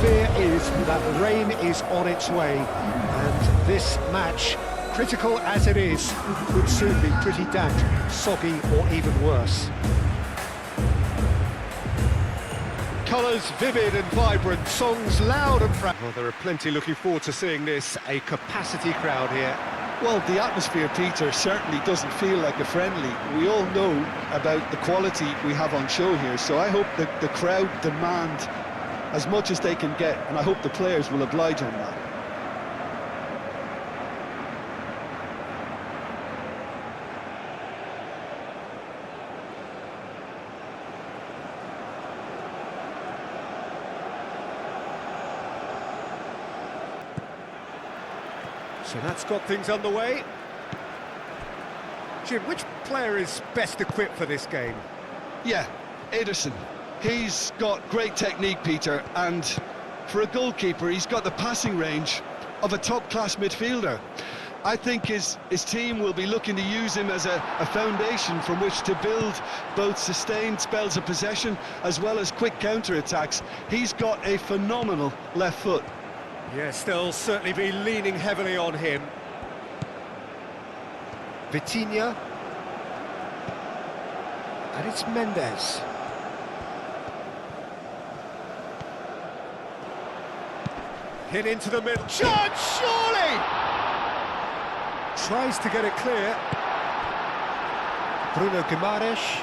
fear is that rain is on its way, and this match, critical as it is, could soon be pretty damp, soggy or even worse. Colours vivid and vibrant, songs loud and proud. Well, there are plenty looking forward to seeing this, a capacity crowd here. Well, the atmosphere, Peter, certainly doesn't feel like a friendly. We all know about the quality we have on show here, so I hope that the crowd demand as much as they can get, and I hope the players will oblige on that. So that's got things underway. Jim, which player is best equipped for this game? Yeah, Ederson. He's got great technique, Peter, and for a goalkeeper, he's got the passing range of a top-class midfielder. I think his team will be looking to use him as a foundation from which to build both sustained spells of possession as well as quick counter-attacks. He's got a phenomenal left foot. Yes, they'll certainly be leaning heavily on him. Vitinha. And it's Mendes. Hit into the middle. Shot, surely! Tries to get it clear. Bruno Guimaraes.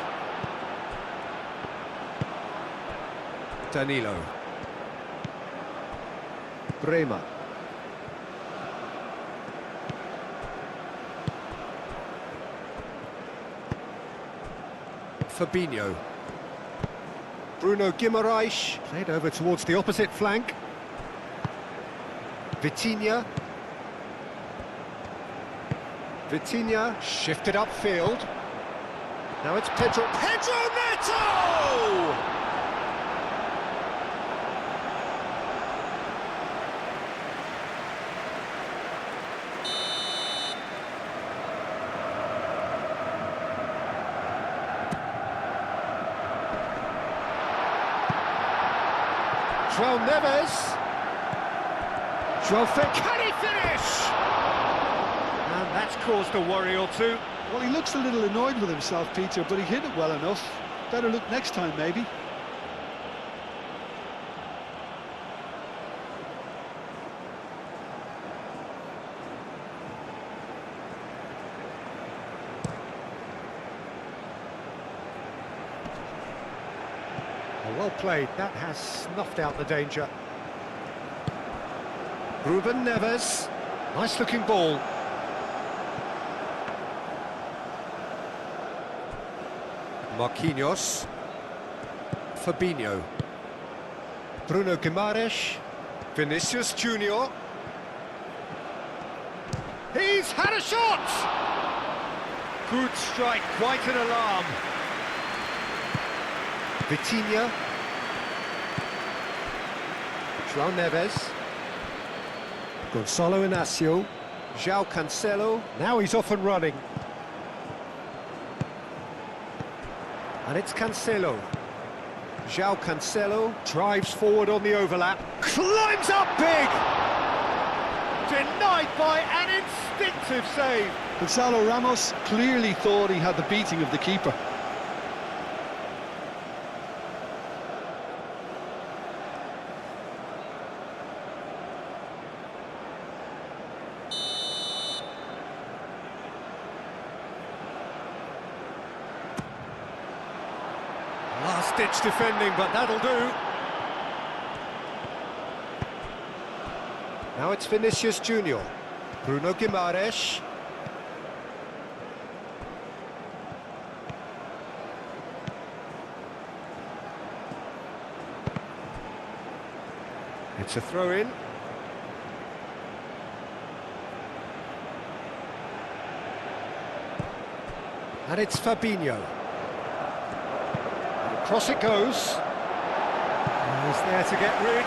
Danilo. Bremer. Fabinho. Bruno Guimaraes. Played over towards the opposite flank. Vitinha. Vitinha shifted upfield. Now it's Pedro Neto! João Neves. Can he finish? And that's caused a worry or two. Well, he looks a little annoyed with himself, Peter, but he hit it well enough. Better look next time, maybe. Well played, that has snuffed out the danger. Ruben Neves, nice looking ball. Marquinhos. Fabinho. Bruno Guimaraes. Vinicius Junior. He's had a shot! Good strike, quite an alarm. Vitinha. João Neves. Gonçalo Inácio. João Cancelo. Now he's off and running. And it's Cancelo. João Cancelo drives forward on the overlap. Climbs up big! Denied by an instinctive save. Gonçalo Ramos clearly thought he had the beating of the keeper. Last-ditch defending, but that'll do. Now it's Vinicius Junior. Bruno Guimaraes. It's a throw-in. And it's Fabinho. Across it goes. He's there to get rid.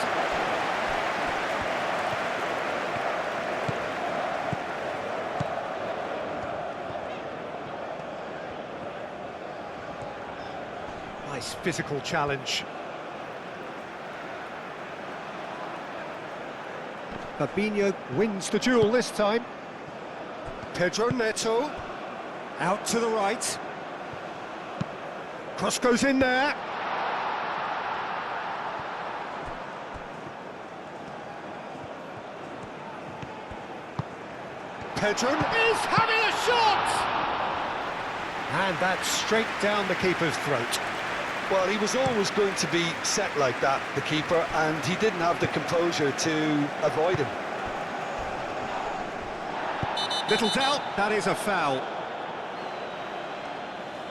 Nice physical challenge. Fabinho wins the duel this time. Pedro Neto, out to the right. Cross goes in there. Pedro is having a shot! And that's straight down the keeper's throat. Well, he was always going to be set like that, the keeper, and he didn't have the composure to avoid him. Little doubt, that is a foul.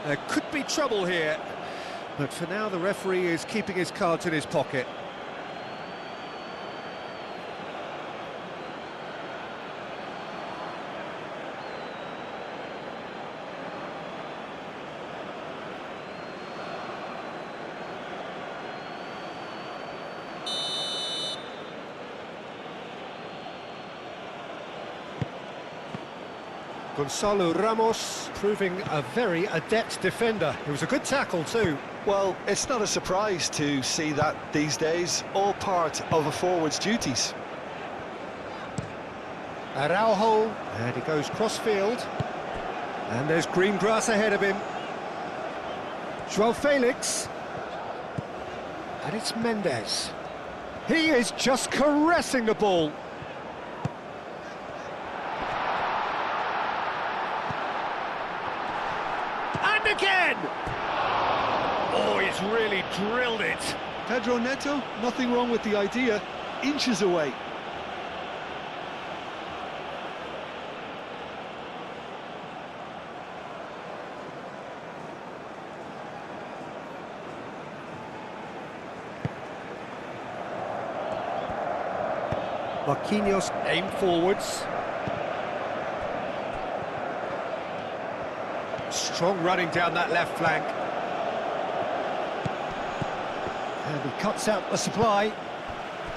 There could be trouble here, but for now the referee is keeping his cards in his pocket. Gonzalo Ramos proving a very adept defender. It was a good tackle too. Well, it's not a surprise to see that these days, all part of a forward's duties. Araujo, and he goes cross-field. And there's green grass ahead of him. João Felix. And it's Mendes. He is just caressing the ball. And again! Oh, he's really drilled it. Pedro Neto, nothing wrong with the idea, inches away. Marquinhos aim forwards. Strong running down that left flank. And he cuts out the supply.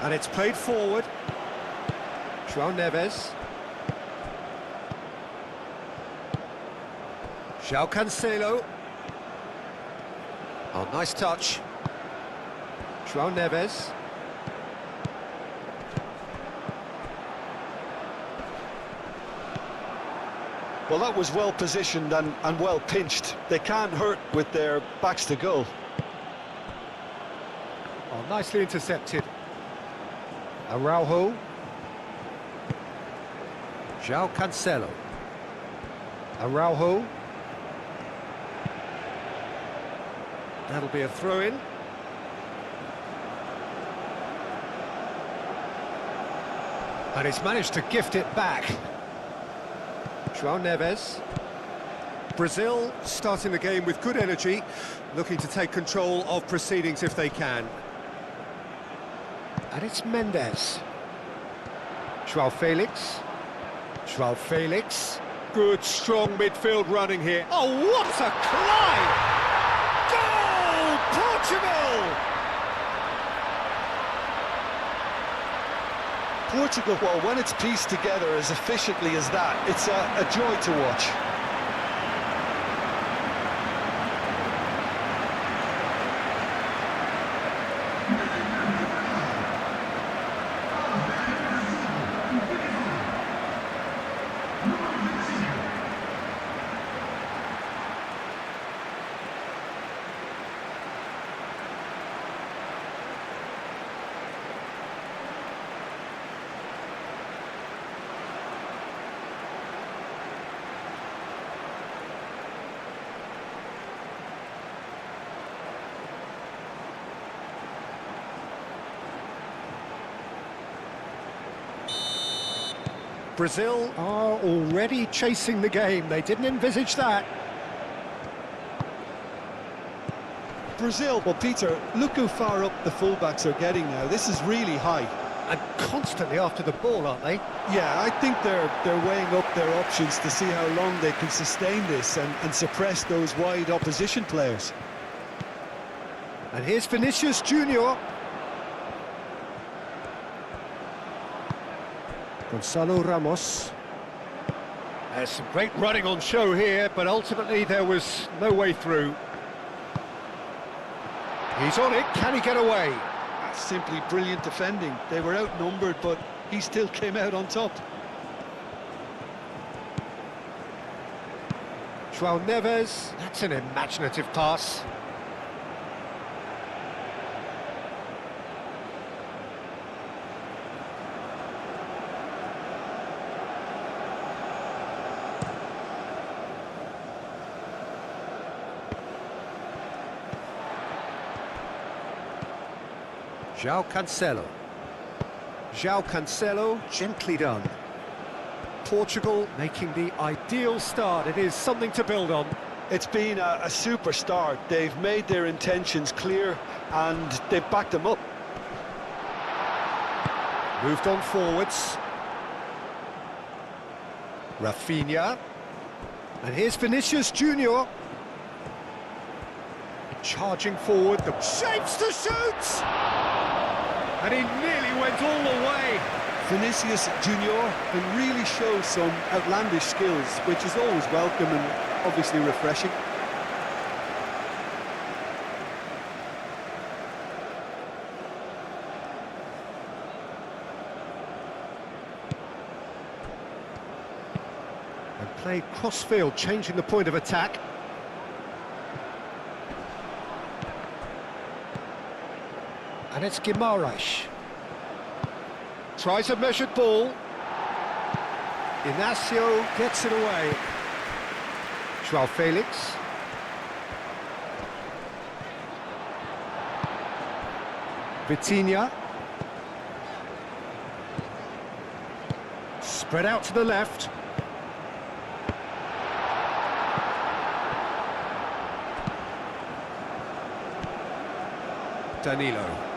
And it's played forward. João Neves. João Cancelo. Oh, nice touch. João Neves. Well, that was well positioned and well pinched. They can't hurt with their backs to goal. Oh, nicely intercepted. Araujo. João Cancelo. Araujo. That'll be a throw-in. And he's managed to gift it back. João Neves. Brazil starting the game with good energy, looking to take control of proceedings if they can. And it's Mendes. João Felix. João Felix. Good, strong midfield running here. Oh, what a climb! Goal, Portugal! Portugal, well, when it's pieced together as efficiently as that, it's a joy to watch. Brazil are already chasing the game. They didn't envisage that. Brazil, well, Peter, look how far up the fullbacks are getting now. This is really high. And constantly after the ball, aren't they? Yeah, I think they're weighing up their options to see how long they can sustain this and suppress those wide opposition players. And here's Vinicius Junior. Gonzalo Ramos. There's some great running on show here, but ultimately there was no way through. He's on it, can he get away? Simply brilliant defending. They were outnumbered, but he still came out on top. João Neves, that's an imaginative pass. João Cancelo. João Cancelo, gently done. Portugal making the ideal start. It is something to build on. It's been a super start. They've made their intentions clear and they've backed them up. Moved on forwards. Rafinha. And here's Vinicius Junior. Charging forward, the shapes to shoot! And he nearly went all the way. Vinicius Junior can really show some outlandish skills, which is always welcome and obviously refreshing. And played cross-field, changing the point of attack. And it's Guimaraes. Tries a measured ball. Inacio gets it away. João Felix. Vitinha. Spread out to the left. Danilo.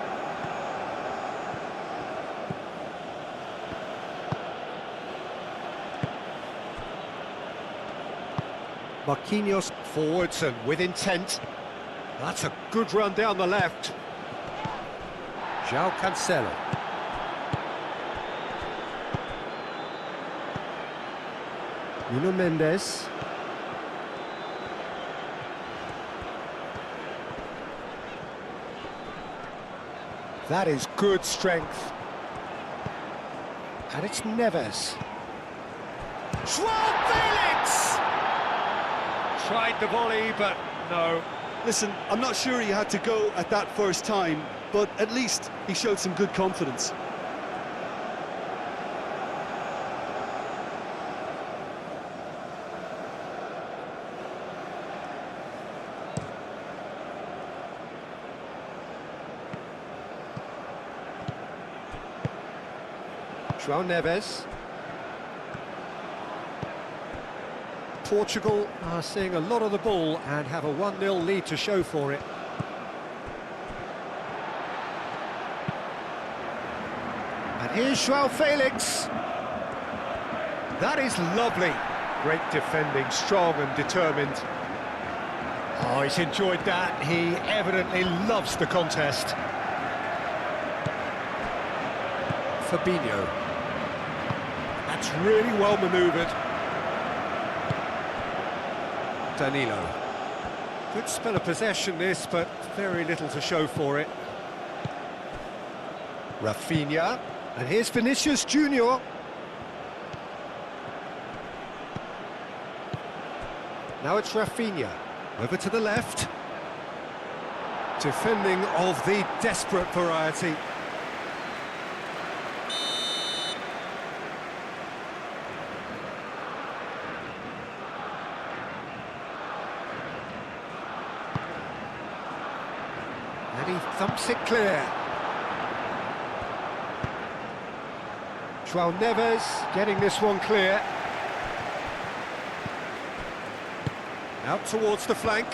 Marquinhos forwards and with intent. That's a good run down the left. João Cancelo. Nuno Mendes. That is good strength. And it's Neves. João Felix! Tried the volley, but no. Listen, I'm not sure he had to go at that first time, but at least he showed some good confidence. João Neves. Portugal are seeing a lot of the ball and have a 1-0 lead to show for it. And here's João Felix. That is lovely. Great defending, strong and determined. Oh, he's enjoyed that. He evidently loves the contest. Fabinho. That's really well manoeuvred. Danilo. Good spell of possession this, but very little to show for it. Rafinha. And here's Vinicius Junior. Now it's Rafinha. Over to the left. Defending of the desperate variety. And he thumps it clear. João Neves getting this one clear. Out towards the flank.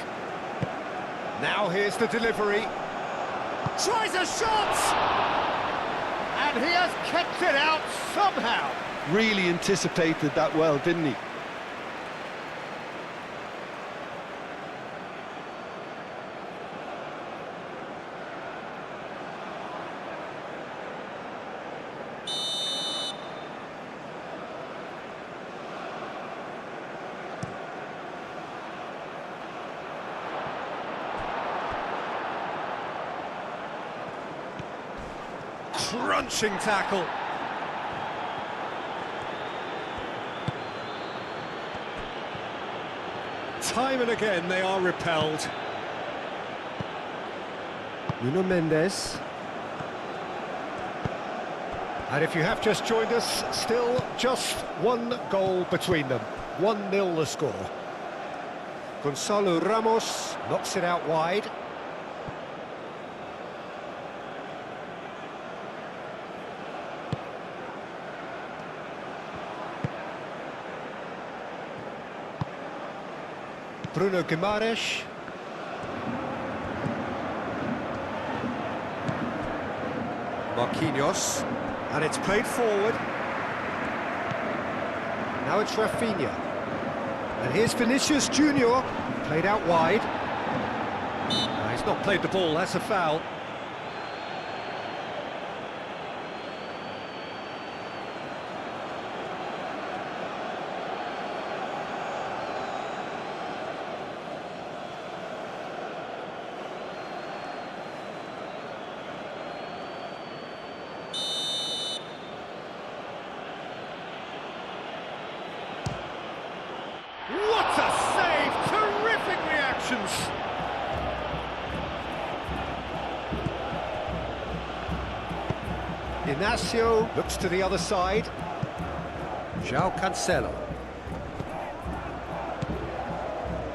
Now here's the delivery. Tries a shot! And he has kept it out somehow. Really anticipated that well, didn't he? Crunching tackle. time and again they are repelled. Nuno Mendes. And if you have just joined us, still just one goal between them. 1-0 the score. Gonzalo Ramos knocks it out wide. Bruno Guimaraes. Marquinhos. And it's played forward. Now it's Rafinha. And here's Vinicius Junior, played out wide. No, he's not played the ball, that's a foul. What a save! Terrific reactions! Inacio looks to the other side. João Cancelo.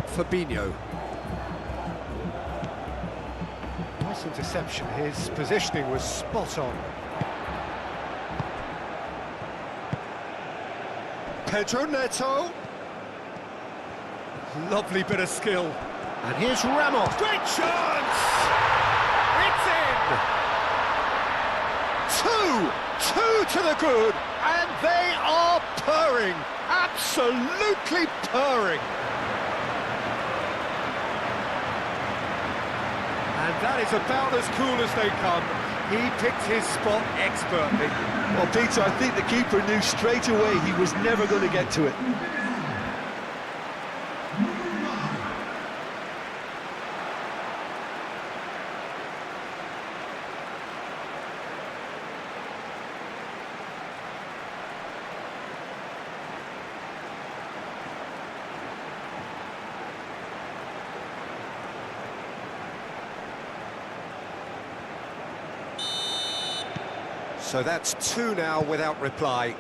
Fabinho. Nice interception. His positioning was spot on. Pedro Neto. Lovely bit of skill. And here's Ramos. Great chance! It's in! Two to the good, and they are purring. Absolutely purring. And that is about as cool as they come. He picked his spot expertly. Well, Peter, I think the keeper knew straight away he was never going to get to it. So that's two now without reply.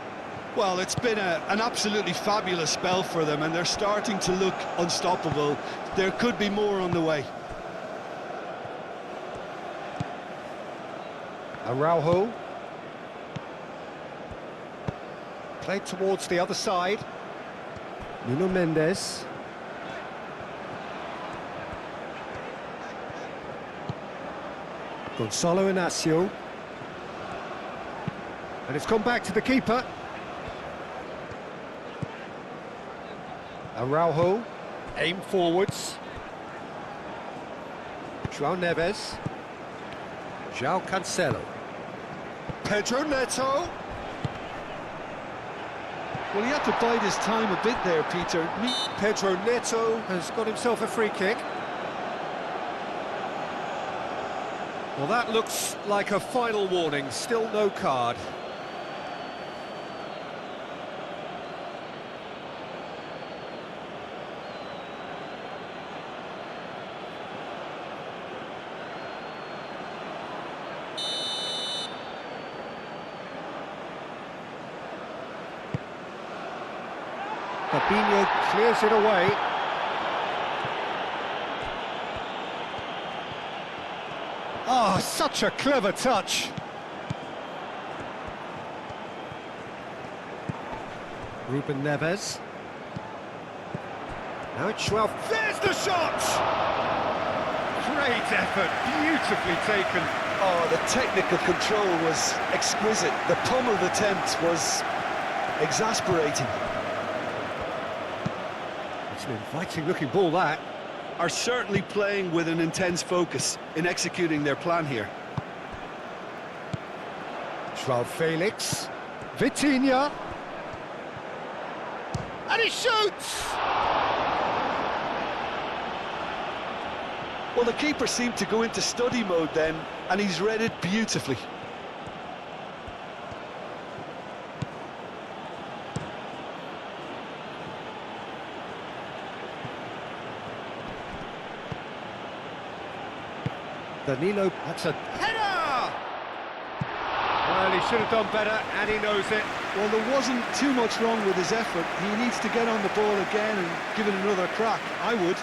Well, it's been an absolutely fabulous spell for them, and they're starting to look unstoppable. There could be more on the way. Araujo. Played towards the other side. Nuno Mendes. Gonzalo Inacio. And it's gone back to the keeper. Araujo, aim forwards. João Neves. João Cancelo. Pedro Neto. Well, he had to bide his time a bit there, Peter. Pedro Neto has got himself a free kick. Well, that looks like a final warning. Still no card. Fabinho clears it away. Oh, such a clever touch. Ruben Neves. Now it's João. There's the shot! Great effort, beautifully taken. Oh, the technical control was exquisite. The pummeled attempt was exasperating. It's an inviting-looking ball, that. Are certainly playing with an intense focus in executing their plan here. João Felix. Vitinha. And he shoots! Well, the keeper seemed to go into study mode then, and he's read it beautifully. Danilo, that's a header! Well, he should have done better, and he knows it. Well, there wasn't too much wrong with his effort. He needs to get on the ball again and give it another crack. I would.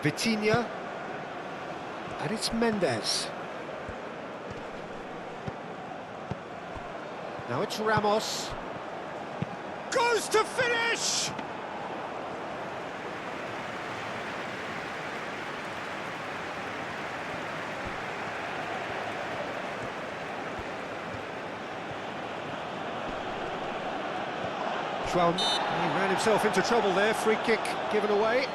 Vitinha, and it's Mendes. Now it's Ramos. Goes to finish! Schwalm, he ran himself into trouble there, free kick given away.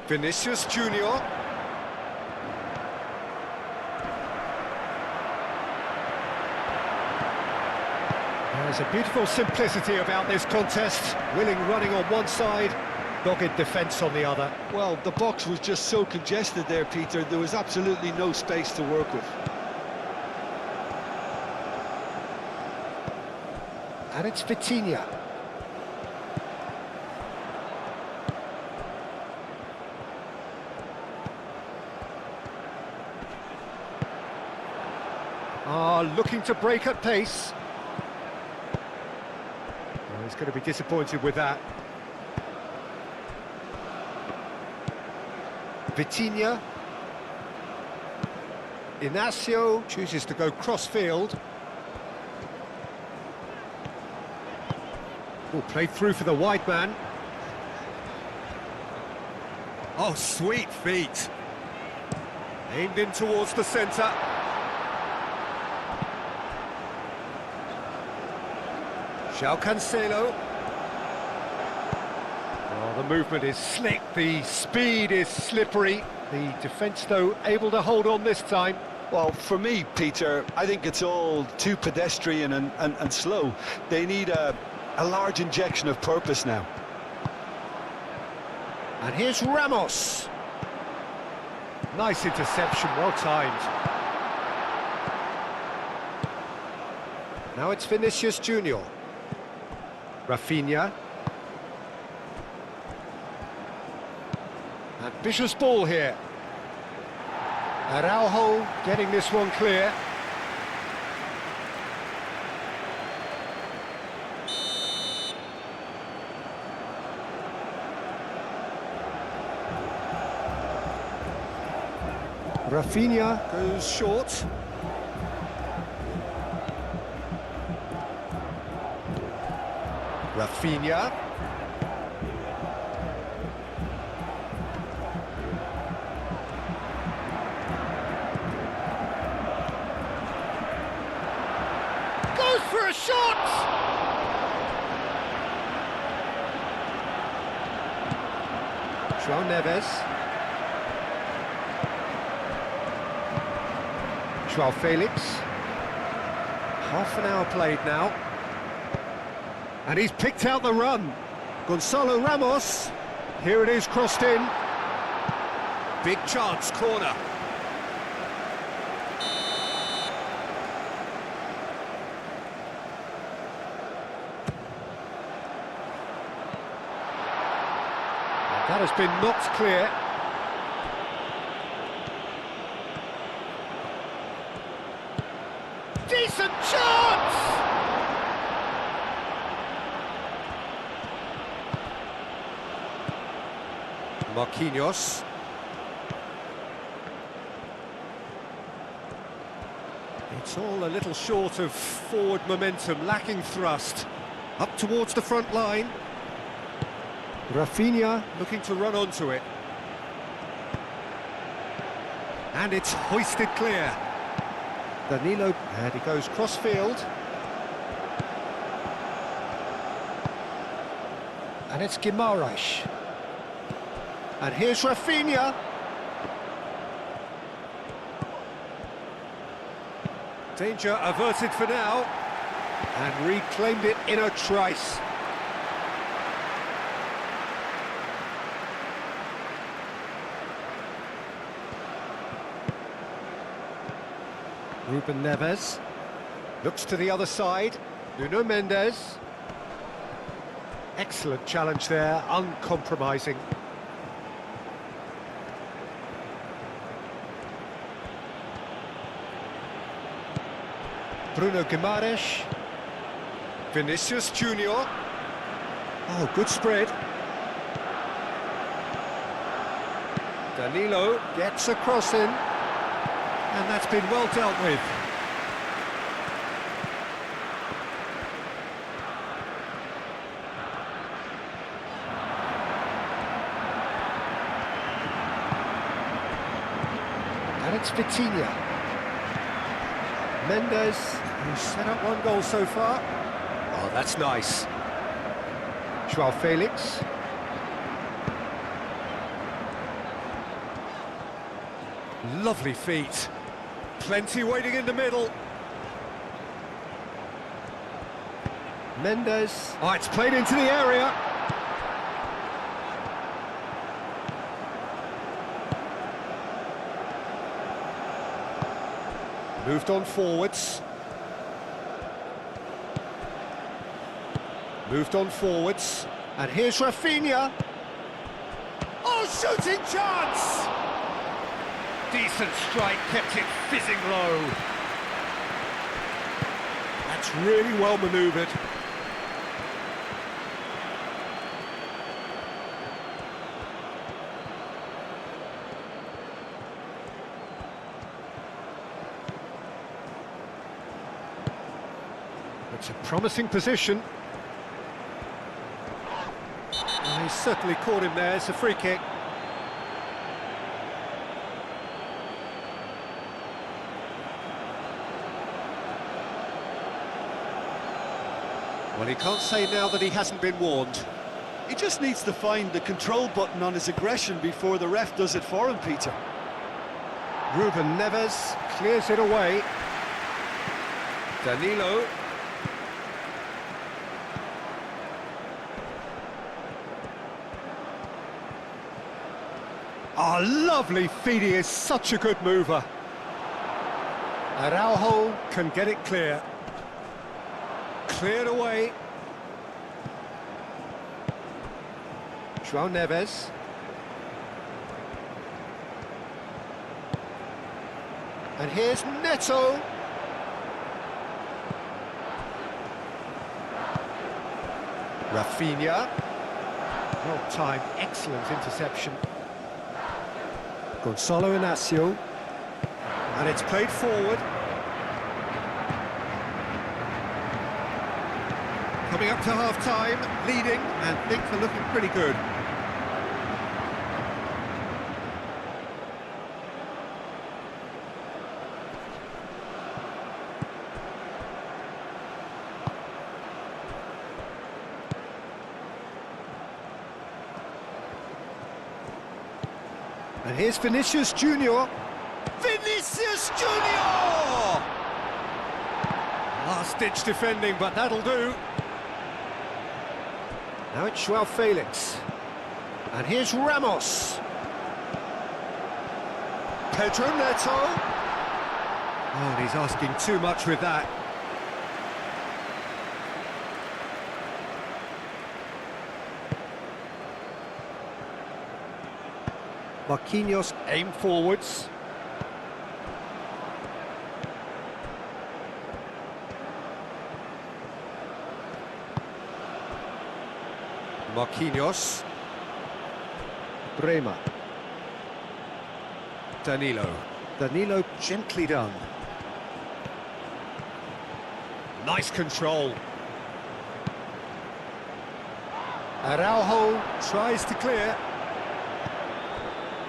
Vinicius Junior. There's a beautiful simplicity about this contest. Willing running on one side, dogged defence on the other. Well, the box was just so congested there, Peter. There was absolutely no space to work with. And it's Vitinha. Looking to break at pace. Well, he's going to be disappointed with that. Vitinha. Inacio chooses to go cross-field. Oh, played through for the wide man. Oh, sweet feet. Aimed in towards the centre. João Cancelo. Oh, the movement is slick, the speed is slippery. The defence, though, able to hold on this time. Well, for me, Peter, I think it's all too pedestrian and slow. They need a large injection of purpose now. And here's Ramos. Nice interception, well timed. Now it's Vinicius Junior. Rafinha. Ambitious ball here. Araujo getting this one clear. Rafinha goes short. Rafinha. Goes for a shot! João Neves. João Felix. Half an hour played now. And he's picked out the run. Gonzalo Ramos. Here it is, crossed in. Big chance, corner. That has been knocked clear. Decent chance! Marquinhos. It's all a little short of forward momentum, lacking thrust. Up towards the front line. Rafinha looking to run onto it. And it's hoisted clear. Danilo, and he goes cross-field. And it's Guimaraes. And here's Rafinha. Danger averted for now. And reclaimed it in a trice. Ruben Neves looks to the other side. Nuno Mendes. Excellent challenge there, uncompromising. Bruno Guimaraes. Vinicius Junior. Oh, good spread. Danilo gets a cross in. And that's been well dealt with. And it's Vitinha. Mendes, who's set up one goal so far. Oh, that's nice. Joao Felix. Lovely feet. Plenty waiting in the middle. Mendes. Oh, it's played into the area. Moved on forwards. Moved on forwards. And here's Rafinha. Oh, shooting chance! Decent strike, kept it fizzing low. That's really well manoeuvred. It's a promising position. Well, he's certainly caught him there. It's a free kick. Well, he can't say now that he hasn't been warned. He just needs to find the control button on his aggression before the ref does it for him, Peter. Ruben Neves clears it away. Danilo. Oh, lovely feed. He is such a good mover. Araujo can get it clear. Cleared away. Joao Neves. And here's Neto. Rafinha. Well timed, excellent interception. Gonzalo Inacio. And it's played forward. Coming up to half-time, leading, and things are looking pretty good. And here's Vinicius Junior. Vinicius Junior! Last-ditch defending, but that'll do. Now it's Joao Felix. And here's Ramos. Pedro Neto. Oh, and he's asking too much with that. Marquinhos aim forwards. Marquinhos. Bremer. Danilo. Danilo gently done. Nice control. Araujo tries to clear.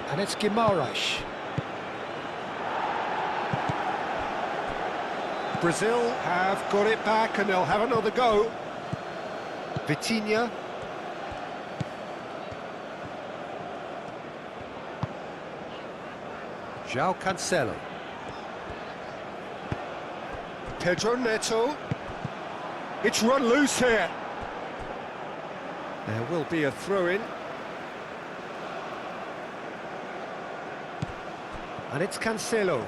And it's Guimaraes. Brazil have got it back and they'll have another go. Vitinha. João Cancelo. Pedro Neto. It's run loose here. There will be a throw-in. And it's Cancelo.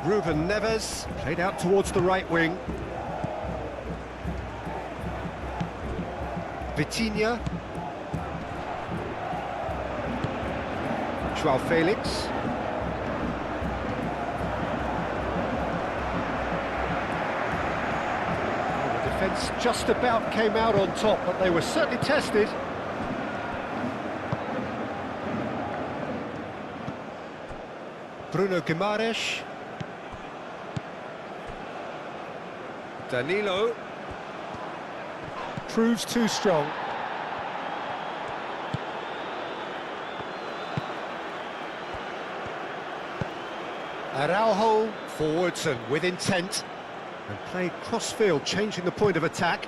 Ruben Neves, played out towards the right wing. Vitinha. João Felix. The defence just about came out on top, but they were certainly tested. Bruno Guimaraes. Danilo. Proves too strong. Araujo forwards and with intent. And played cross-field, changing the point of attack.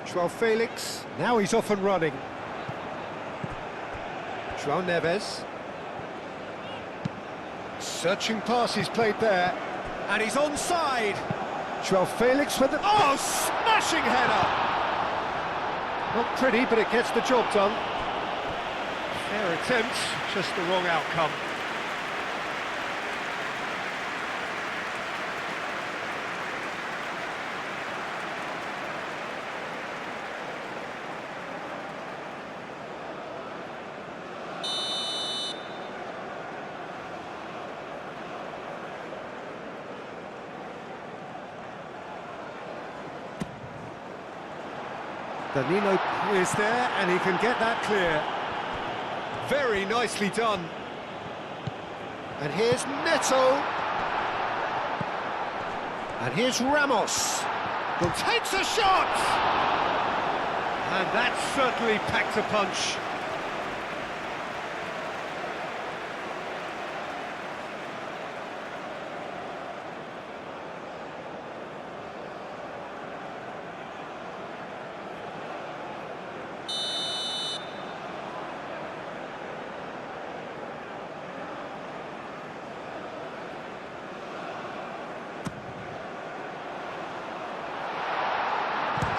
João Felix. Now he's off and running. João Neves. Searching pass he's played there. And he's onside. João Felix with the... Oh, smashing header! Not pretty, but it gets the job done. Fair attempt, just the wrong outcome. Danilo is there, and he can get that clear. Very nicely done. And here's Neto. And here's Ramos, who takes a shot! And that certainly packed a punch.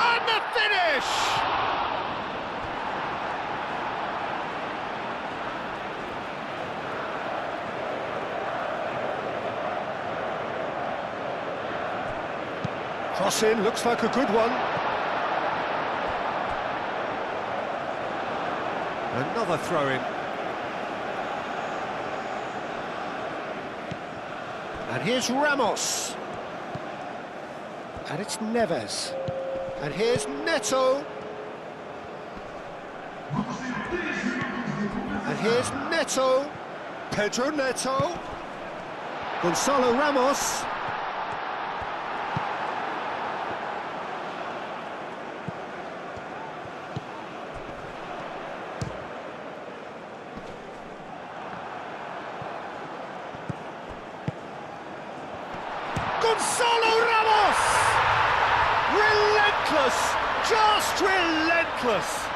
And the finish! Cross in, looks like a good one. Another throw-in. And here's Ramos. And it's Neves. And here's Neto. And here's Neto. Pedro Neto. Gonzalo Ramos. Gonzalo Ramos! Relentless! Just relentless!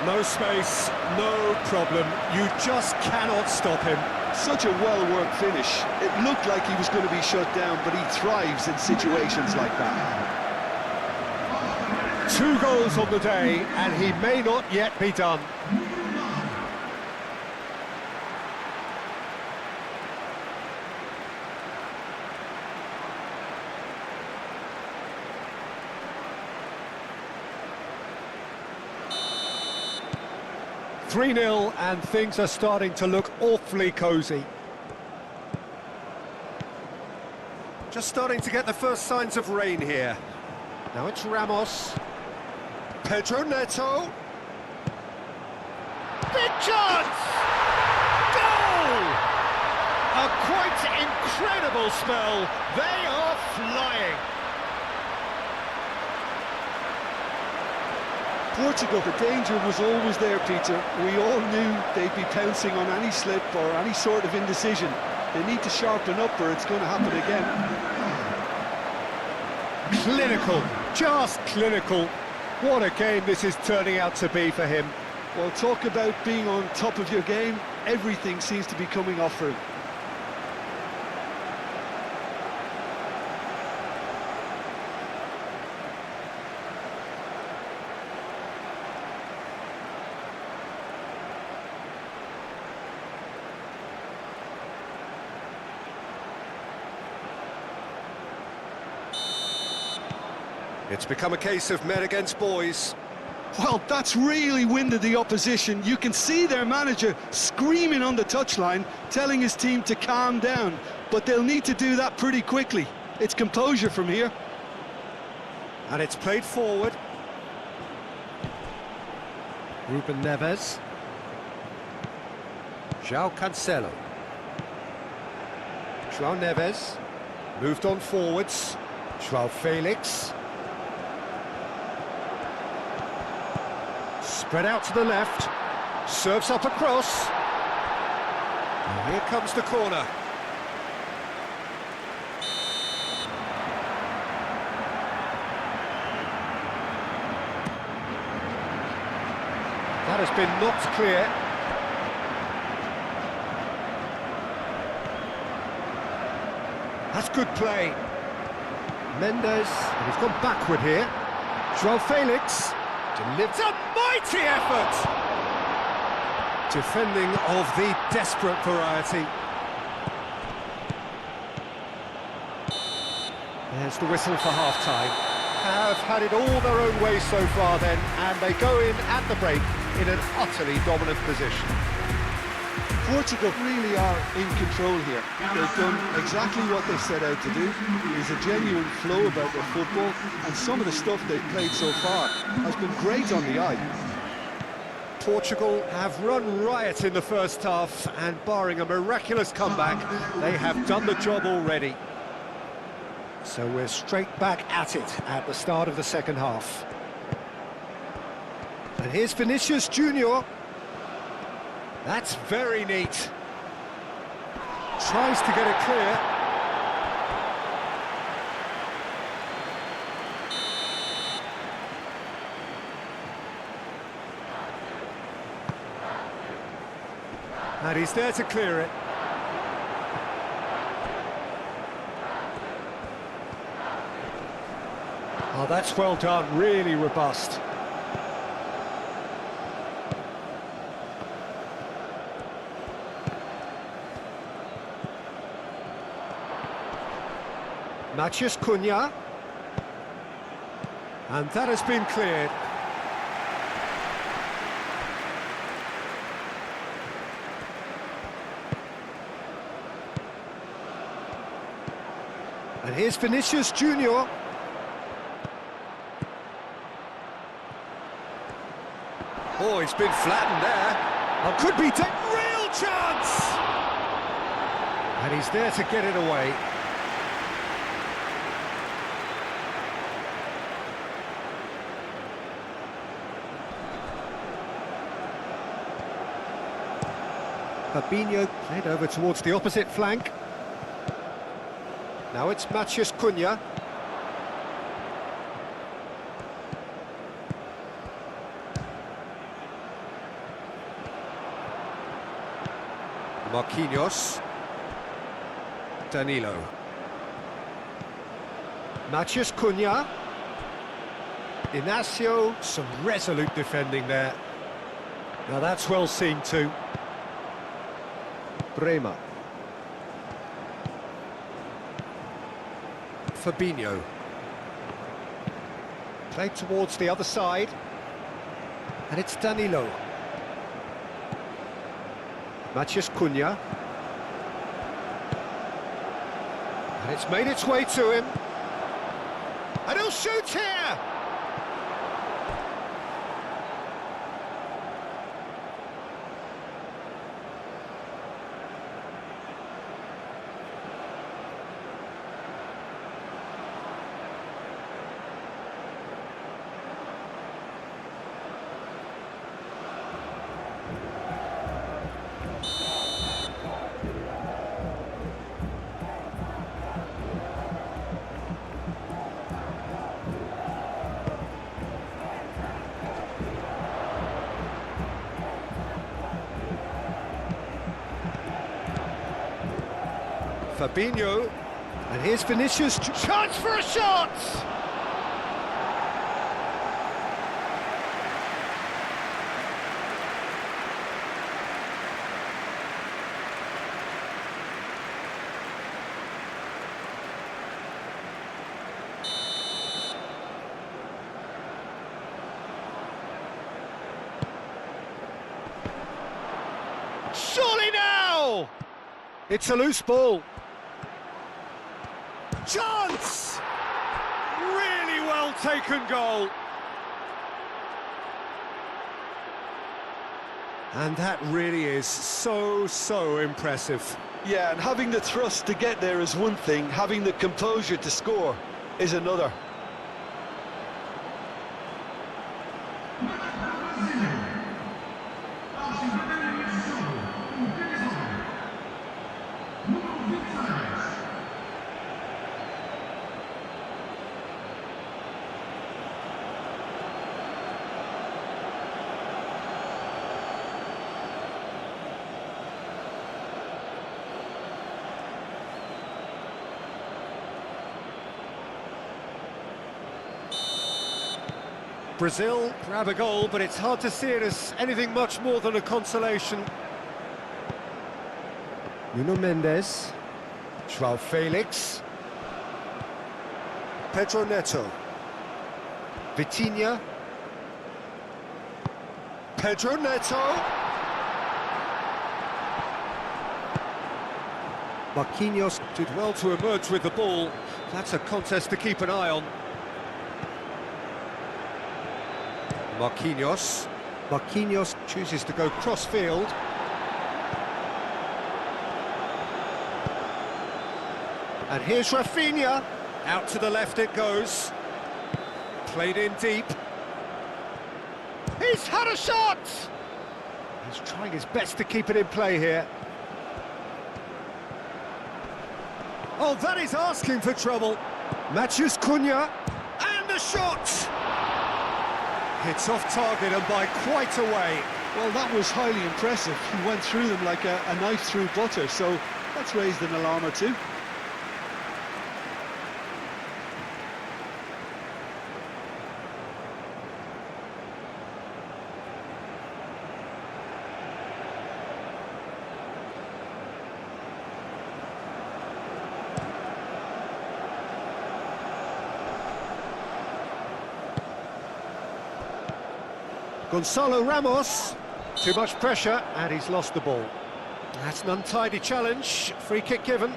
No space, no problem. You just cannot stop him. Such a well-worked finish. It looked like he was going to be shut down, but he thrives in situations like that. 2 goals on the day, and he may not yet be done. (3-0) and things are starting to look awfully cosy. Just starting to get the first signs of rain here. Now it's Ramos. Pedro Neto. Big chance! Goal! A quite incredible spell. They are flying. Portugal, the danger was always there, Peter. We all knew they'd be pouncing on any slip or any sort of indecision. They need to sharpen up or it's going to happen again. Clinical, just clinical. What a game this is turning out to be for him. Well, talk about being on top of your game. Everything seems to be coming off for him. It's become a case of men against boys. Well, that's really winded the opposition. You can see their manager screaming on the touchline, telling his team to calm down. But they'll need to do that pretty quickly. It's composure from here. And it's played forward. Ruben Neves. João Cancelo. João Neves. Moved on forwards. João Felix. Spread out to the left, serves up across. And here comes the corner. That has been knocked clear. That's good play. Mendes, and he's gone backward here. João Felix. Delivers a mighty effort! Defending of the desperate variety. There's the whistle for half-time. Have had it all their own way so far then, and they go in at the break in an utterly dominant position. Portugal really are in control here. They've done exactly what they set out to do. There's a genuine flow about their football, and some of the stuff they've played so far has been great on the eye. Portugal have run riot in the first half, and barring a miraculous comeback, they have done the job already. So we're straight back at it at the start of the second half. And here's Vinicius Junior. That's very neat. Tries to get it clear. And he's there to clear it. Oh, that's well done, really robust. Matheus Cunha, and that has been cleared. And here's Vinicius Junior. Oh, he's been flattened there. Oh, could be a real chance! And he's there to get it away. Fabinho played over towards the opposite flank. Now it's Matheus Cunha. Marquinhos. Danilo. Matheus Cunha. Inacio, some resolute defending there. Now that's well seen too. Bremer. Fabinho. Played towards the other side. And it's Danilo. Matheus Cunha. And it's made its way to him. And he'll shoot here! Fabinho. And here's Vinicius. Chance for a shot! Surely now! It's a loose ball. Chance! Really well taken goal. And that really is so impressive. Yeah, and having the thrust to get there is one thing, having the composure to score is another. Brazil grab a goal, but it's hard to see it as anything much more than a consolation. Nuno Mendes, João Felix, Pedro Neto, Vitinha, Pedro Neto, Marquinhos did well to emerge with the ball. That's a contest to keep an eye on. Marquinhos chooses to go cross-field. And here's Rafinha. Out to the left it goes. Played in deep. He's had a shot! He's trying his best to keep it in play here. Oh, that is asking for trouble. Matheus Cunha. And the shot! It's off target and by quite a way. Well, that was highly impressive. He went through them like a knife through butter, so that's raised an alarm or two. Gonzalo Ramos, too much pressure, and he's lost the ball. That's an untidy challenge, free kick given.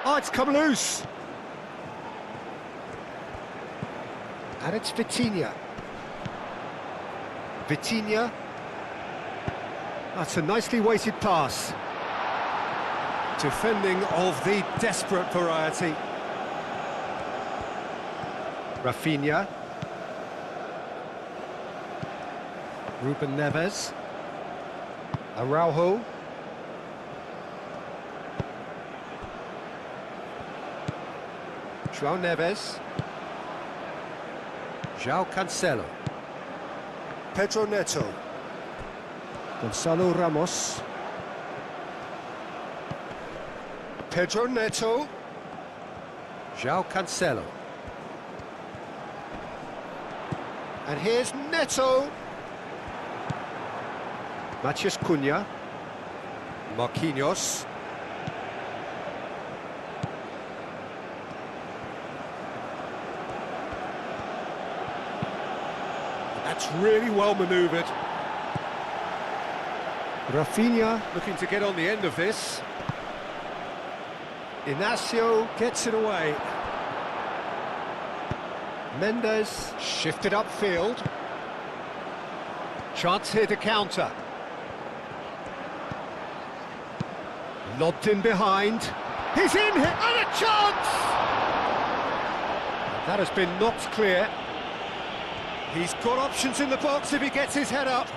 Oh, it's come loose. And it's Vitinha. That's a nicely weighted pass. Defending of the desperate variety. Rafinha. Ruben Neves. Araujo. João Neves. João Cancelo. Pedro Neto. Gonzalo Ramos. Pedro Neto. João Cancelo. And here's Neto. Matheus Cunha. Marquinhos. That's really well manoeuvred. Rafinha looking to get on the end of this. Inacio gets it away. Mendes shifted upfield. Chance here to counter. Lobbed in behind. He's in here and a chance! That has been knocked clear. He's got options in the box if he gets his head up.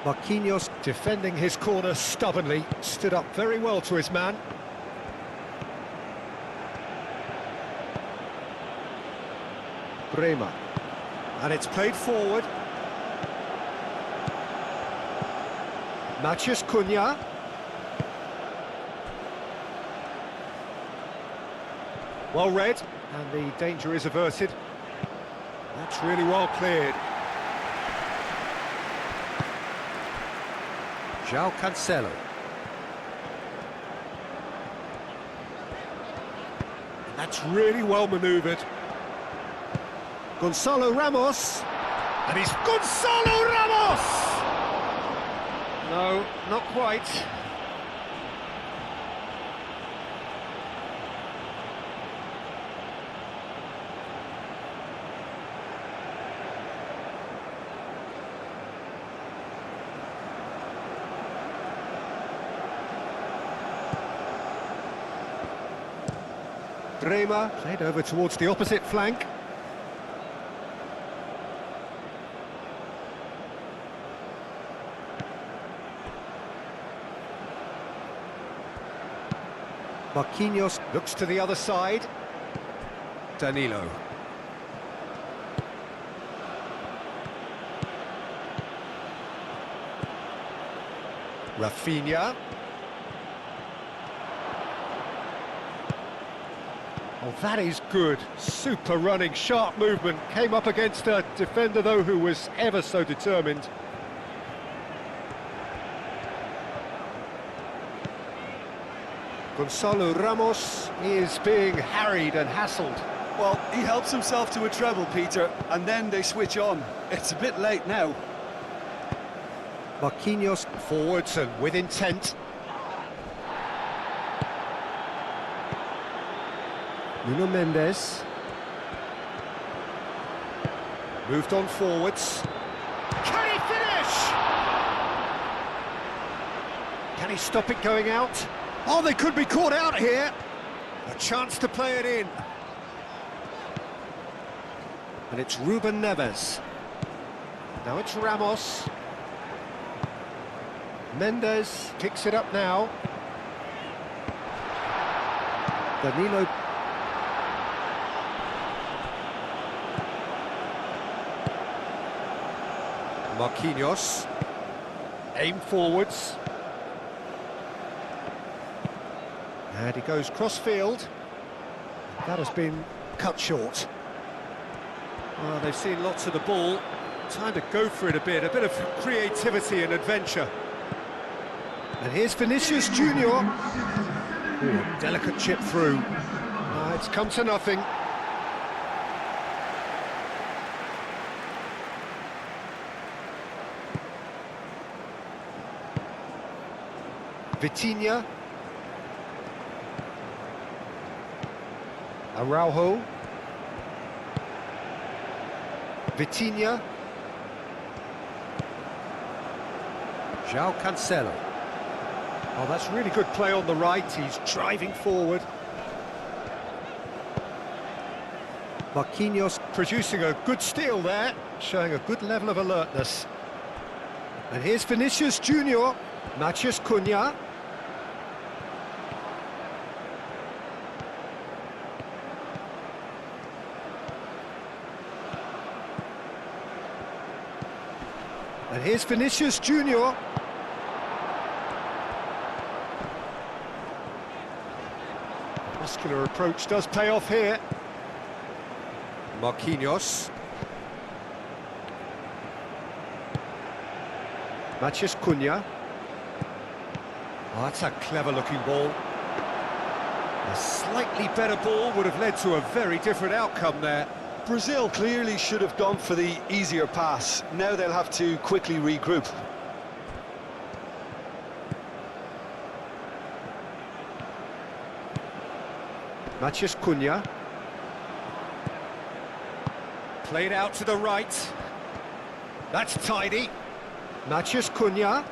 Marquinhos defending his corner stubbornly, stood up very well to his man. Bremer, and it's played forward. Matheus Cunha. Well read, and the danger is averted. That's really well cleared. João Cancelo. That's really well manoeuvred. Gonzalo Ramos. And he's Gonzalo Ramos! No, not quite. Bremer played over towards the opposite flank. Marquinhos looks to the other side. Danilo. Rafinha. Oh, that is good. Super running, sharp movement. Came up against a defender, though, who was ever so determined. Gonzalo Ramos is being harried and hassled. Well, he helps himself to a treble, Peter, and then they switch on. It's a bit late now. Marquinhos forwards and with intent. Nuno Mendes. Moved on forwards. Can he finish? Can he stop it going out? Oh, they could be caught out here. A chance to play it in. And it's Ruben Neves. Now it's Ramos. Mendes picks it up now. Danilo. Marquinhos. Aim forwards. And he goes cross-field. That has been cut short. Well, they've seen lots of the ball. Time to go for it a bit of creativity and adventure. And here's Vinicius Junior. Ooh, delicate chip through. It's come to nothing. Vitinha. Araujo. Vitinha. João Cancelo. Oh, that's really good play on the right. He's driving forward. Marquinhos producing a good steal there, showing a good level of alertness. And here's Vinicius Junior. Matheus Cunha. And here's Vinicius Junior. Muscular approach does pay off here. Marquinhos. Matheus Cunha. Oh, that's a clever-looking ball. A slightly better ball would have led to a very different outcome there. Brazil clearly should have gone for the easier pass. Now they'll have to quickly regroup. Matheus Cunha. Played out to the right. That's tidy. Matheus Cunha.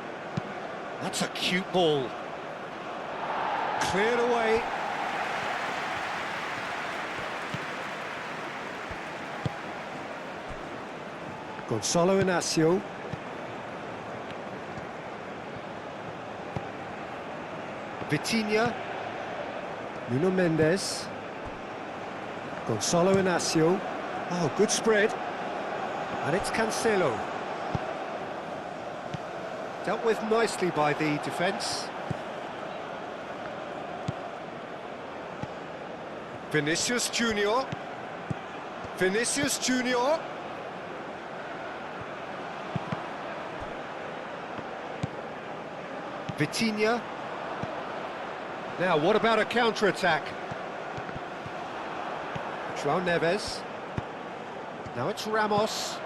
That's a cute ball. Cleared away. Gonzalo Inacio. Vitinha. Nuno Mendes. Gonzalo Inacio. Oh, good spread. And it's Cancelo. Dealt with nicely by the defence. Vinicius Junior. Vinicius Junior. Vitinha. Now, what about a counter-attack? João Neves. Now it's Ramos.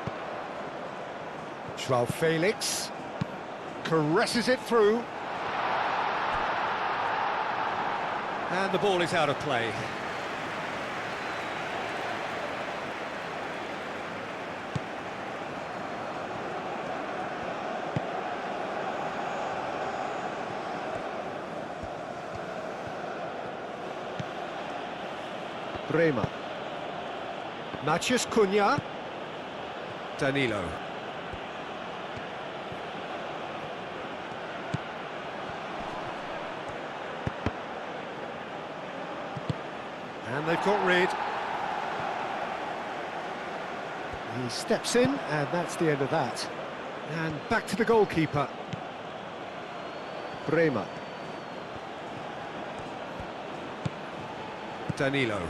João Felix. Caresses it through. And the ball is out of play. Bremer. Matheus Cunha. Danilo. And they've got rid. He steps in, and that's the end of that. And back to the goalkeeper. Bremer. Danilo.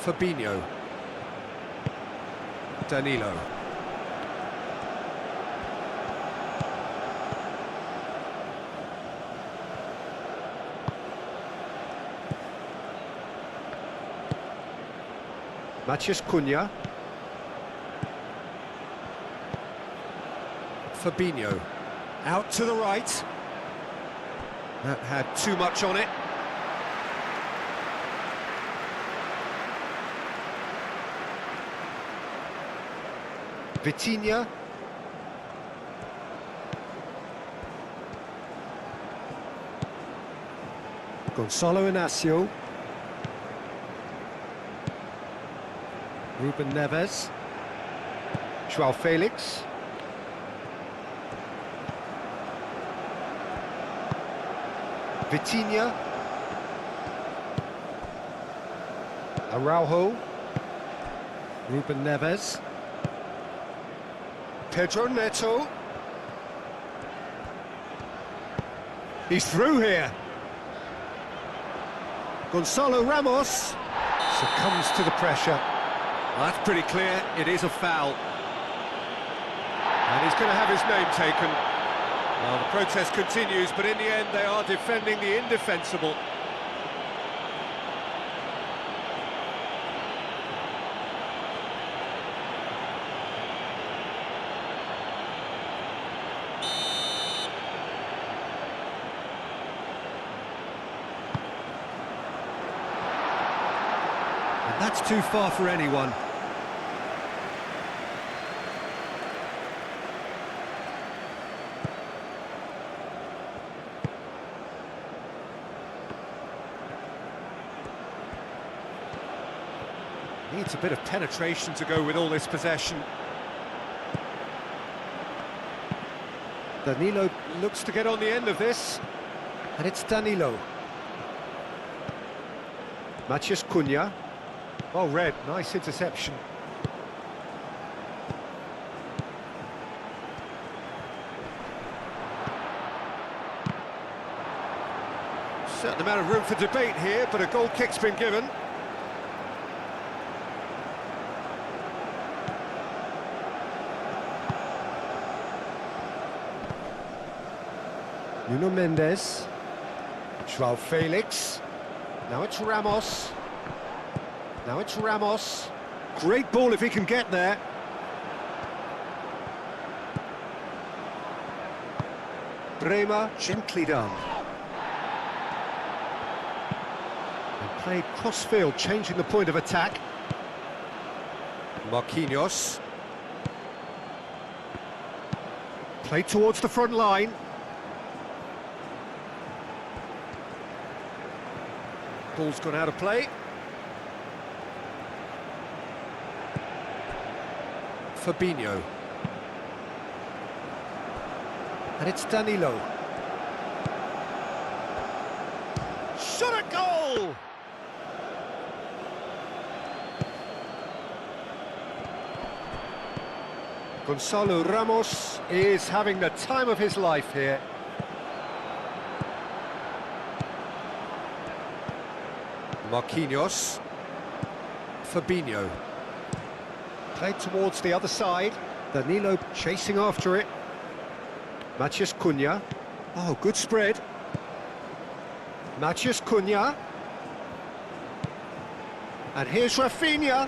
Fabinho. Danilo. Matheus Cunha. Fabinho. Out to the right. That had too much on it. Vitinha. Gonzalo Inacio. Ruben Neves. João Felix. Vitinha. Araujo. Ruben Neves. Pedro Neto. He's through here. Gonzalo Ramos succumbs to the pressure. Well, that's pretty clear, it is a foul. And he's going to have his name taken. Well, the protest continues, but in the end they are defending the indefensible. And that's too far for anyone. Needs a bit of penetration to go with all this possession. Danilo looks to get on the end of this. And it's Danilo. Matheus Cunha. Well read, nice interception. Certain amount of room for debate here, but a goal kick's been given. Nuno Mendes. João Felix. Now it's Ramos. Now it's Ramos. Great ball if he can get there. Bremer, gently done. And played cross-field, changing the point of attack. Marquinhos. Played towards the front line. Ball's gone out of play. Fabinho. And it's Danilo. Shot at goal! Gonzalo Ramos is having the time of his life here. Marquinhos. Fabinho. Played towards the other side. Danilo chasing after it. Matheus Cunha. Oh, good spread. Matheus Cunha. And here's Rafinha.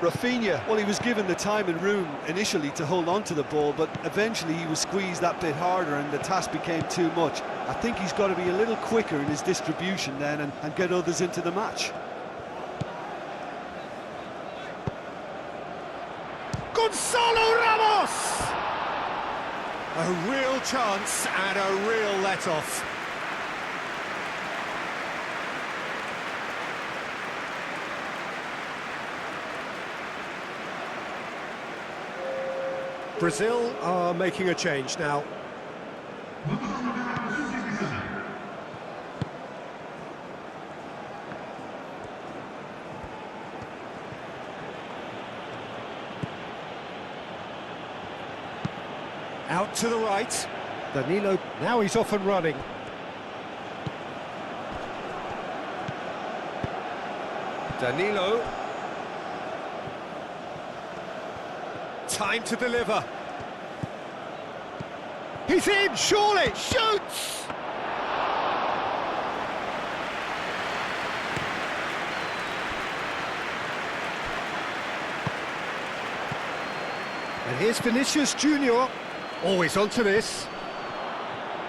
Rafinha, well, he was given the time and room initially to hold on to the ball, but eventually he was squeezed that bit harder and the task became too much. I think he's got to be a little quicker in his distribution then and get others into the match. Gonzalo Ramos! A real chance and a real let-off. Brazil are making a change now. Out to the right. Danilo, now he's off and running. Danilo. Time to deliver. He's in, surely, shoots! And here's Vinicius Junior, always onto this.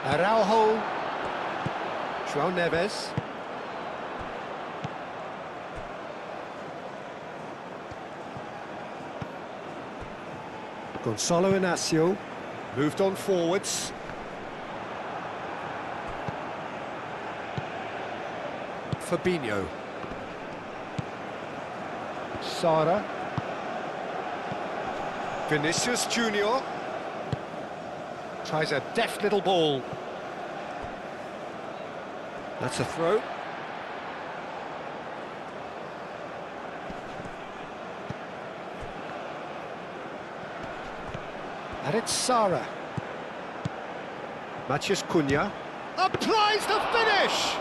Araujo, João Neves. Gonzalo Inacio moved on forwards. Fabinho. Sara. Vinicius Junior. Tries a deft little ball. That's a throw. And it's Sara. Matheus Cunha applies the finish!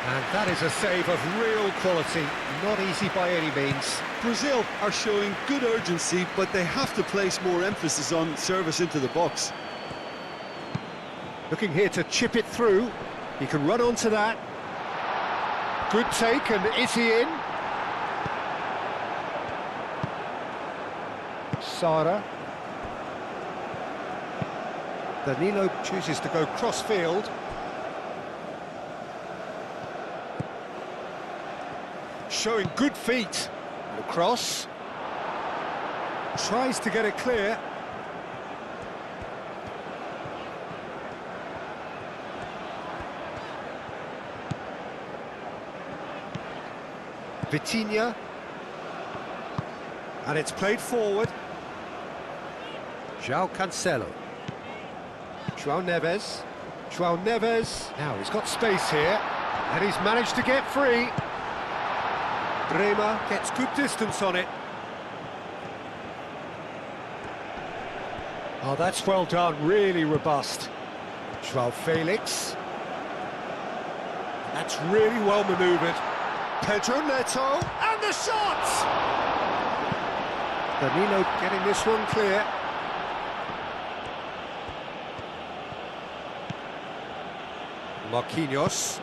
And that is a save of real quality, not easy by any means. Brazil are showing good urgency, but they have to place more emphasis on service into the box. Looking here to chip it through. He can run onto that. Good take, and is he in? Sara. Danilo chooses to go cross-field. Showing good feet. The cross. Tries to get it clear. Vitinha. And it's played forward. João Cancelo. João Neves. João Neves. Now he's got space here. And he's managed to get free. Bremer gets good distance on it. Oh, that's well done, really robust. João Felix. That's really well manoeuvred. Pedro Neto, and the shot! Danilo getting this one clear. Marquinhos.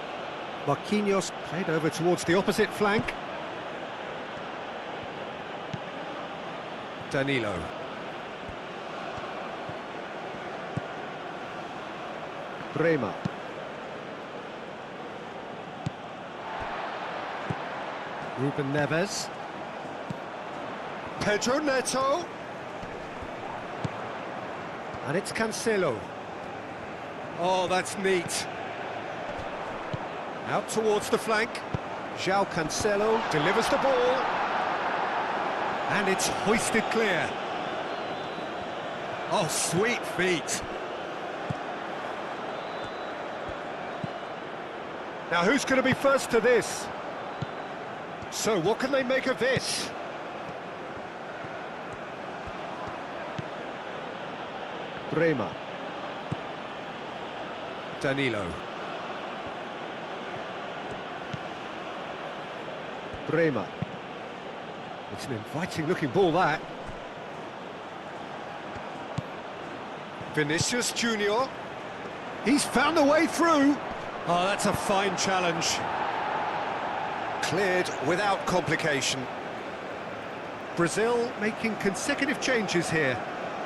Marquinhos played over towards the opposite flank. Danilo. Bremer. Ruben Neves. Pedro Neto. And it's Cancelo. Oh, that's neat. Out towards the flank. João Cancelo delivers the ball. And it's hoisted clear. Oh, sweet feet. Now, who's going to be first to this? So, what can they make of this? Bremer. Danilo. Bremer. It's an inviting-looking ball, that. Vinicius Junior. He's found a way through. Oh, that's a fine challenge. Cleared without complication. Brazil making consecutive changes here.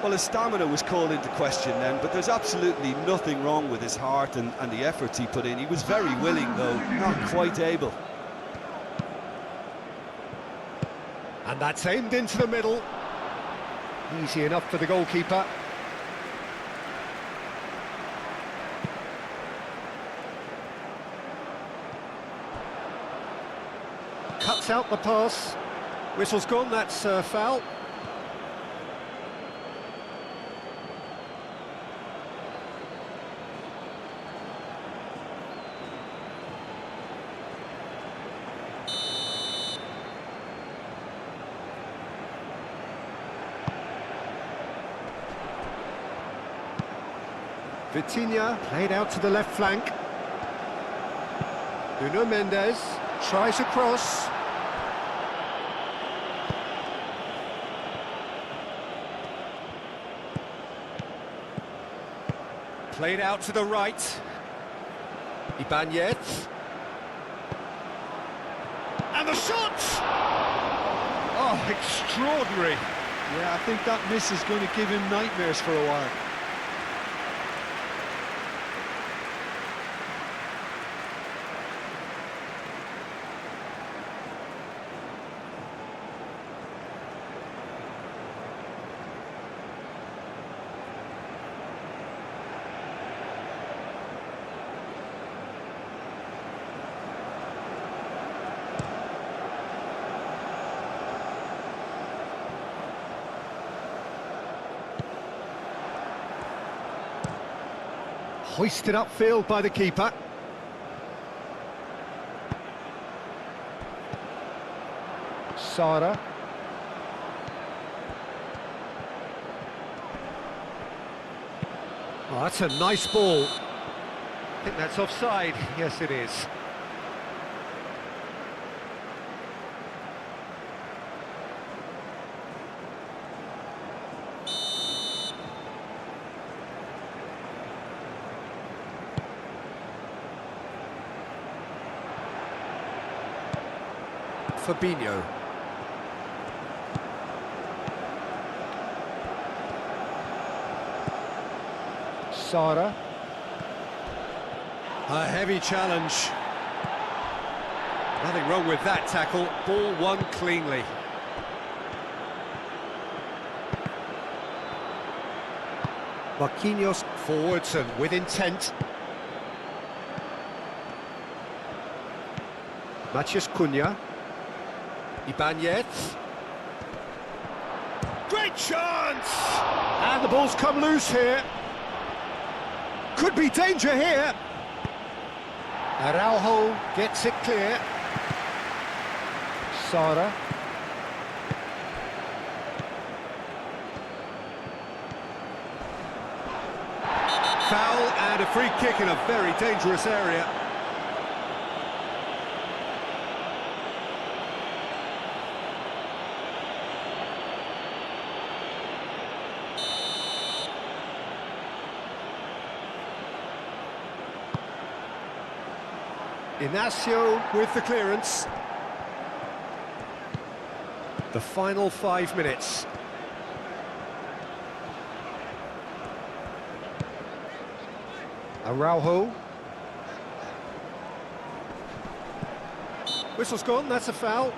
Well, his stamina was called into question then, but there's absolutely nothing wrong with his heart and the efforts he put in. He was very willing, though, not quite able. And that's aimed into the middle. Easy enough for the goalkeeper. Cuts out the pass. Whistle's gone, that's foul. Vitinha played out to the left flank. Nuno Mendes tries a cross. Played out to the right. Ibanez. And the shot! Oh, extraordinary. Yeah, I think that miss is going to give him nightmares for a while. Hoisted upfield by the keeper. Sara. Oh, that's a nice ball. I think that's offside. Yes, it is. Fabinho. Sara. A heavy challenge. Nothing wrong with that tackle. Ball won cleanly. Marquinhos forwards and with intent. Matheus Cunha. Ibanez. Great chance! And the ball's come loose here. Could be danger here. Araujo gets it clear. Sara. Foul and a free kick in a very dangerous area. Inacio with the clearance. The final 5 minutes. Araujo. Whistle's gone, that's a foul.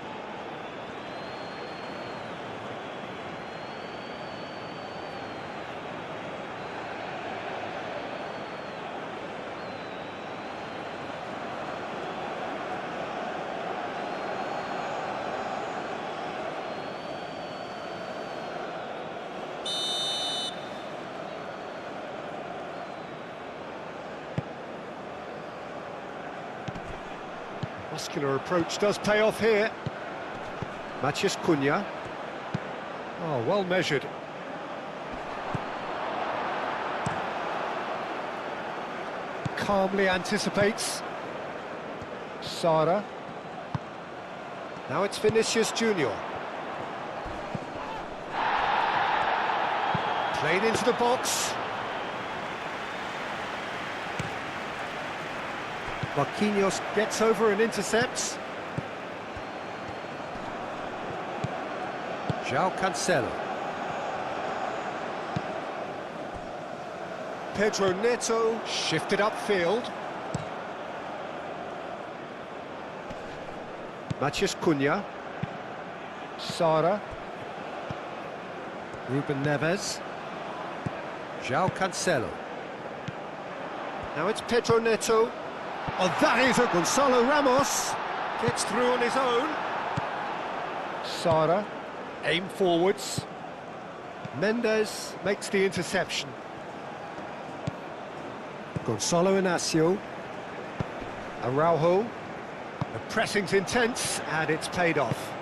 Muscular approach does pay off here. Matheus Cunha. Oh, well measured. Calmly anticipates. Sara. Now it's Vinicius Junior. Played into the box. Marquinhos gets over and intercepts. João Cancelo. Pedro Neto shifted upfield. Matheus Cunha. Sara. Ruben Neves. João Cancelo. Now it's Pedro Neto. Oh, that is a Gonzalo Ramos. Gets through on his own. Sara. Aim forwards. Mendes makes the interception. Gonzalo Inacio. Araujo. The pressing's intense and it's paid off.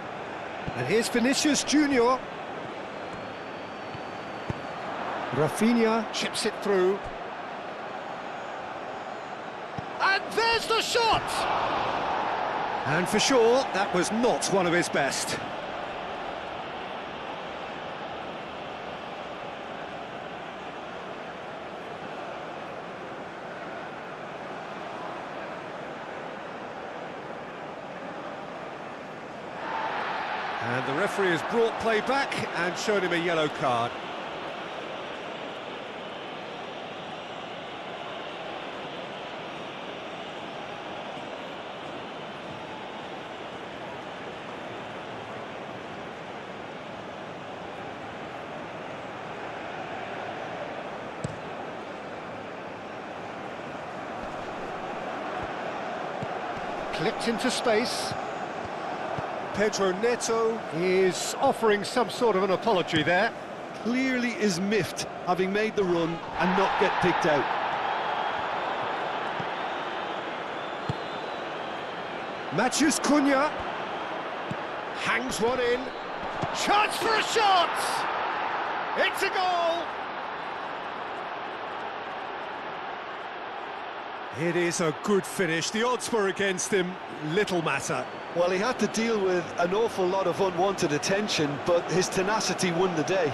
And here's Vinicius Junior. Rafinha chips it through. And there's the shot! And for sure, that was not one of his best. And the referee has brought play back and shown him a yellow card. Clipped into space. Pedro Neto is offering some sort of an apology there. Clearly is miffed, having made the run and not get picked out. Matheus Cunha hangs one in. Chance for a shot! It's a goal! It is a good finish. The odds were against him. Little matter. Well, he had to deal with an awful lot of unwanted attention, but his tenacity won the day.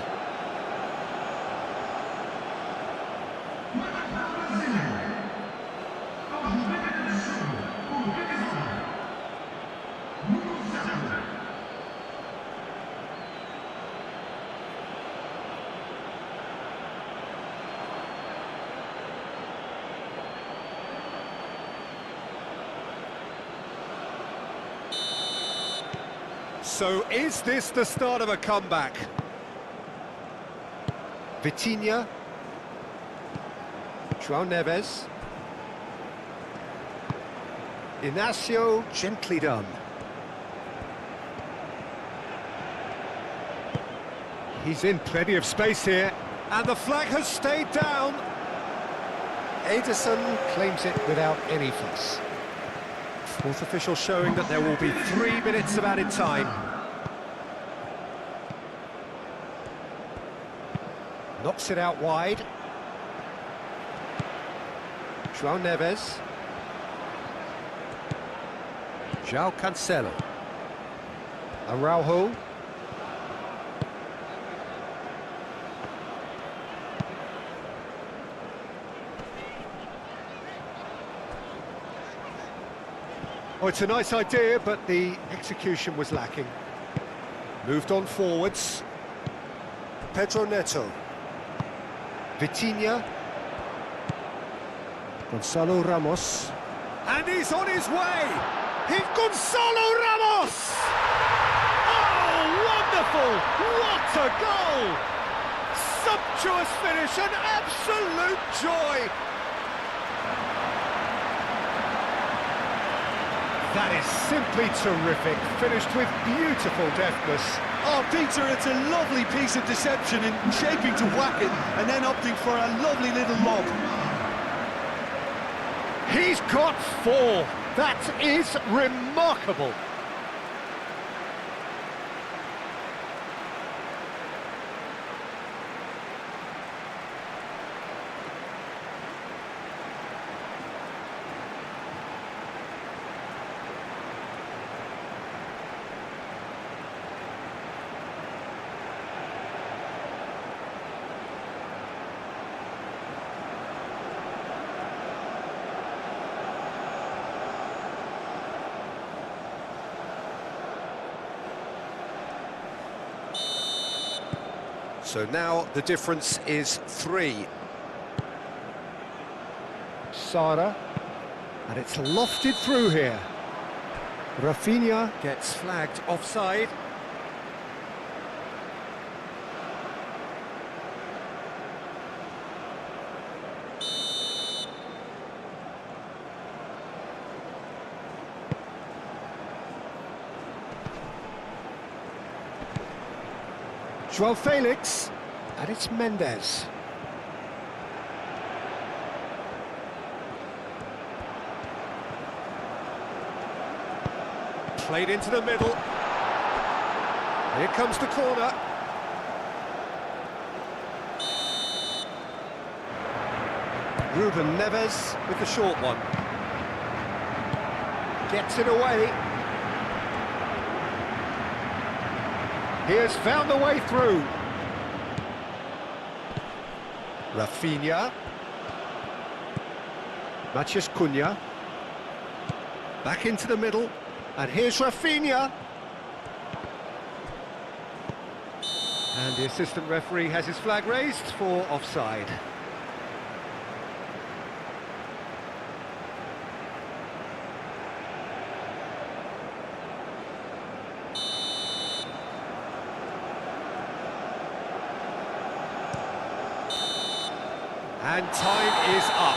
So is this the start of a comeback? Vitinha. João Neves. Inacio, gently done. He's in plenty of space here, and the flag has stayed down. Ederson claims it without any fuss. Fourth official showing that there will be 3 minutes of added time. Knocks it out wide. João Neves. João Cancelo. Araujo. Oh, it's a nice idea, but the execution was lacking. Moved on forwards. Pedro Neto. Vitinha. Gonzalo Ramos. And he's on his way! He's Gonzalo Ramos! Oh, wonderful! What a goal! Sumptuous finish, an absolute joy! That is simply terrific, finished with beautiful deftness. Oh, Peter, it's a lovely piece of deception in shaping to whack it and then opting for a lovely little lob. He's got 4. That is remarkable. So now the difference is 3. Sara, and it's lofted through here. Rafinha gets flagged offside. João Felix, and it's Mendes. Played into the middle. Here comes the corner. Ruben Neves with the short one. Gets it away. He has found the way through. Rafinha. Matheus Cunha. Back into the middle. And here's Rafinha. And the assistant referee has his flag raised for offside. And time is up.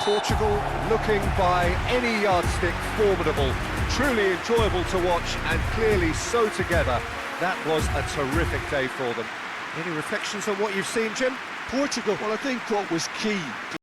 Portugal looking by any yardstick formidable. Truly enjoyable to watch and clearly so together. That was a terrific day for them. Any reflections on what you've seen, Jim? Portugal, well, I think what was key